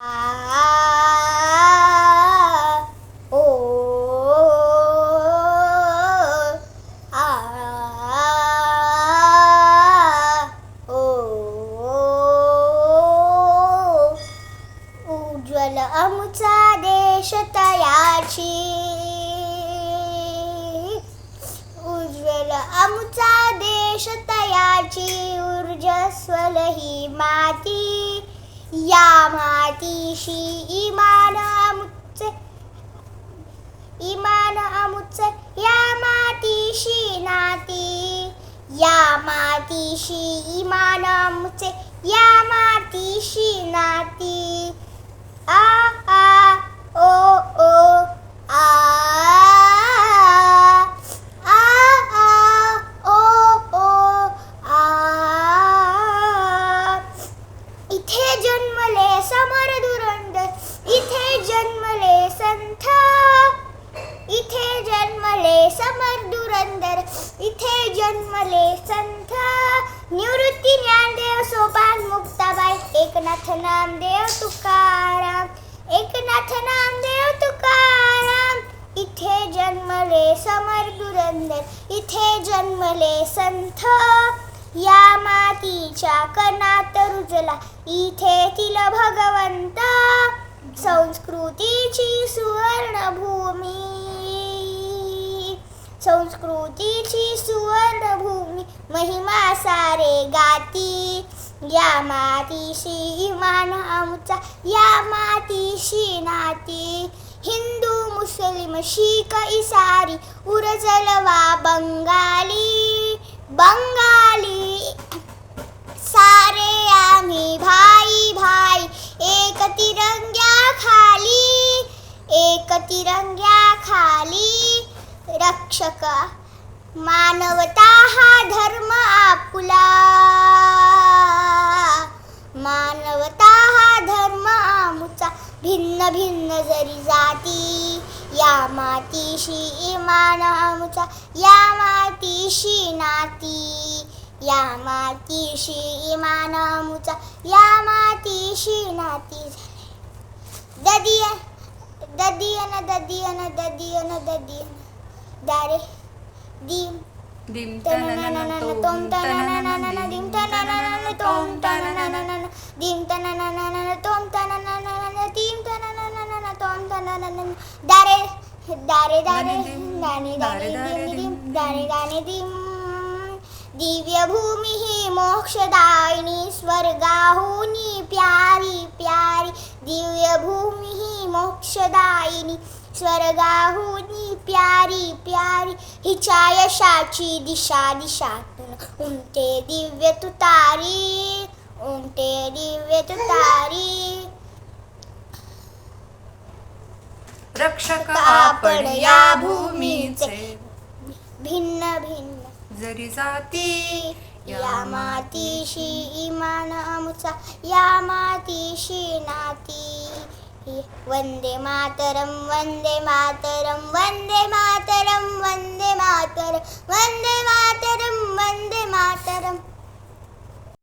आ ओ आ ओ उज्ज्वल आमचा देश तयाची उज्ज्वल आमचा देश तयाची ऊर्जस्वल ही माती या मातीशी इमान आमुचे या मातीशी नाती या मातीशी इमान आमुचे या मातीशी नाती आ आ ओ ओ आ आ आ ओ ओ आ इथे जन्मले समर धुरंधर इथे जन्मले संथ इथे जन्मले समर धुरंधर इथे जन्मले संत निवृत्ती ज्ञानदेव सोपान मुक्ताबाई एकनाथ नामदेव तुकाराम एकनाथ नामदेव तुकाराम इथे जन्मले समर धुरंधर इथे जन्मले संत या मातीच्या कणात रुजला इथेतील भगवंत संस्कृतीची सुवर्णभूमी संस्कृतीची सुवर्णभूमी महिमा सारे गाती या मातीशी इमान आमचा या मातीशी नाती हिंदू मुस्लिम शीख इसारी उरजलवा बंगाली बंगाली सारे आम्ही भाई भाई एक तिरंग्या खाली रक्षक मानवता हा धर्म आपुला मानवता हा धर्म आमुचा भिन्न भिन्न जरी जाती या मातीशी इमान आमुचा या मातीशी नाती या मातीशी इमान आमुचा या मातीशी नाती ददियन ददियन ददियन ददियन ददियन दारे दिम दिम तननननन तोम तननननन दिम तननननन तोम तननननन दिम तननननन तोम तननननन दिम तननननन तोम तननननन दारे दारे दारे दाने दाने दिम दिम दाने दाने दिम दिव्य भूमी ही मोक्षदायिनी स्वर्गाहुनी प्यारी प्यारी दिव्य भूमी ही मोक्षदायिनी स्वर्गाहुनी प्यारी प्यारी हिच्या यशाची दिशा दिशातून उमटे दिव्य तुतारी उमटे दिव्य तुतारी रक्षक आपण या भूमीचे भिन्न भिन्न जरी जाती या मातीशी इमान आमुचा या मातीशी नाती वंदे मातरम वंदे मातरम वंदे मातरम वंदे मातरम वंदे मातरम वंदे मातरम